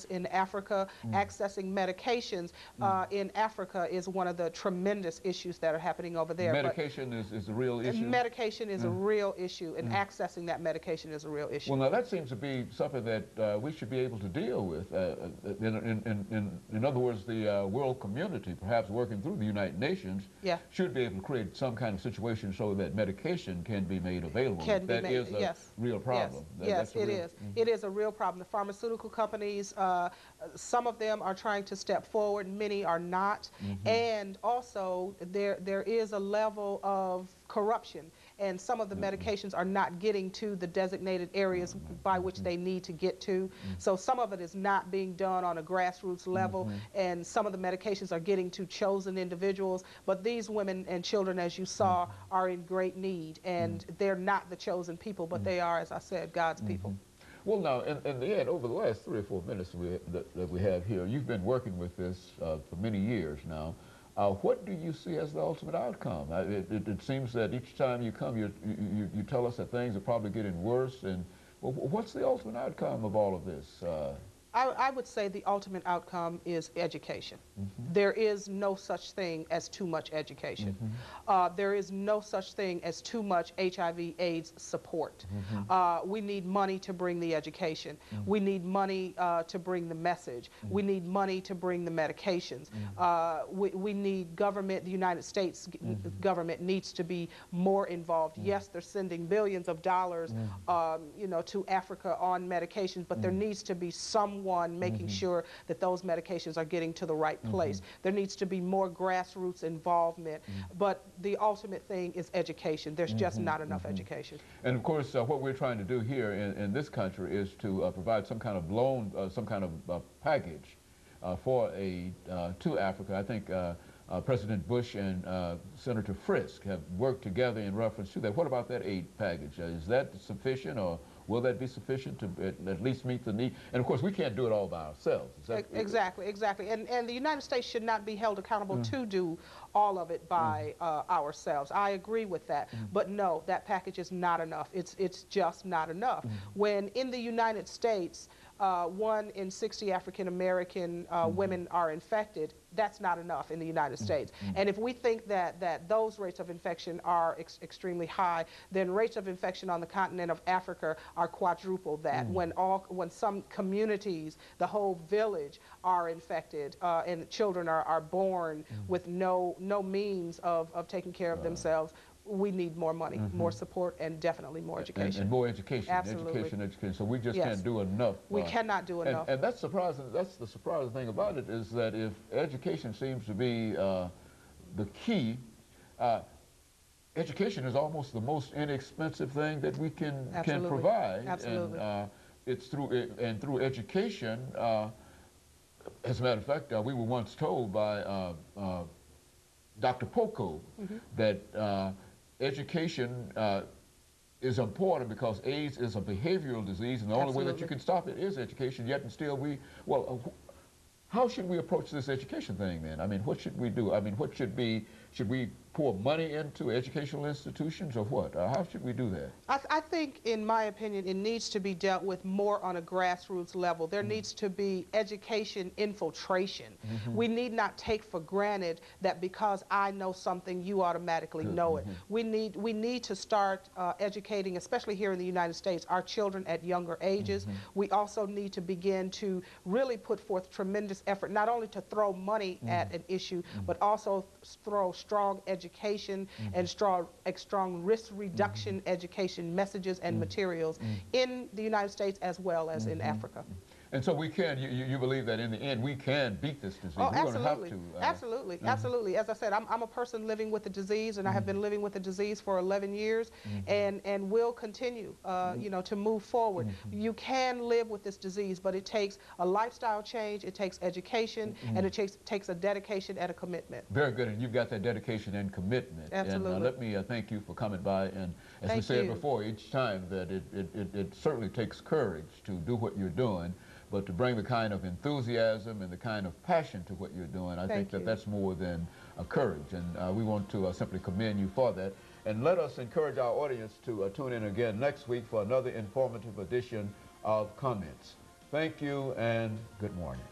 in Africa, accessing medications in Africa is one of the tremendous issues that are happening over there. Medication is a real issue? Medication is a real issue, and accessing that medication is a real issue. Well, now that seems to be something that we should be able to deal with. In other words, the world community, perhaps working through the United Nations, should be able to create some kind of situation so that medication can be made available. That is a real problem. Yes, it is. It is a real problem. The pharmaceutical companies, some of them are trying to step forward, many are not. And also, there is a level of corruption, and some of the medications are not getting to the designated areas by which they need to get to. So some of it is not being done on a grassroots level, and some of the medications are getting to chosen individuals. But these women and children, as you saw, are in great need, and they're not the chosen people, but they are, as I said, God's people. Well, now, in the end, over the last 3 or 4 minutes that we have here, you've been working with this for many years now. What do you see as the ultimate outcome? It seems that each time you come, you tell us that things are probably getting worse. And well, what's the ultimate outcome of all of this? I would say the ultimate outcome is education. There is no such thing as too much education. There is no such thing as too much HIV/AIDS support. We need money to bring the education. We need money to bring the message. We need money to bring the medications. We need government, the United States government needs to be more involved. Yes, they're sending billions of dollars you know, to Africa on medications, but there needs to be someone making sure that those medications are getting to the right place. There needs to be more grassroots involvement, but the ultimate thing is education. There's just not enough education. And of course, what we're trying to do here in this country is to provide some kind of loan, some kind of package to Africa. I think President Bush and Senator Frisk have worked together in reference to that. What about that aid package? Is that sufficient, or will that be sufficient to at least meet the need? And of course, we can't do it all by ourselves. Exactly. And the United States should not be held accountable to do all of it by ourselves. I agree with that. But no, that package is not enough. It's just not enough. When in the United States, 1 in 60 African American women are infected, that's not enough in the United States. And if we think that those rates of infection are extremely high, then rates of infection on the continent of Africa are quadruple that. When some communities, the whole village, are infected and children are born with no means of taking care of themselves, we need more money, more support, and definitely more education. And more education. Absolutely. Education. So we just can't do enough. We cannot do enough. And that's surprising. That's the surprising thing about it, is that if education seems to be the key, education is almost the most inexpensive thing that we can provide. Absolutely. And it's through education. As a matter of fact, we were once told by Dr. Poco that education is important because AIDS is a behavioral disease, and the only way that you can stop it is education. Yet and still how should we approach this education thing then? I mean, what should we do? I mean, should we pour money into educational institutions, or what? How should we do that? I think, in my opinion, it needs to be dealt with more on a grassroots level. There needs to be education infiltration. We need not take for granted that because I know something, you automatically know it. We need to start educating, especially here in the United States, our children at younger ages. We also need to begin to really put forth tremendous effort, not only to throw money at an issue, but also throw strong education and strong risk reduction education messages and materials in the United States as well as in Africa. And so we can, you believe that in the end we can beat this disease? Oh, absolutely. Absolutely. As I said, I'm a person living with the disease, and I have been living with the disease for 11 years, and will continue you know, to move forward. You can live with this disease, but it takes a lifestyle change, it takes education, and it takes a dedication and a commitment. Very good, and you've got that dedication and commitment. Absolutely. And let me thank you for coming by, and as we said before, each time that it certainly takes courage to do what you're doing, but to bring the kind of enthusiasm and the kind of passion to what you're doing, I think that's more than courage. And we want to simply commend you for that. And let us encourage our audience to tune in again next week for another informative edition of Comments. Thank you and good morning.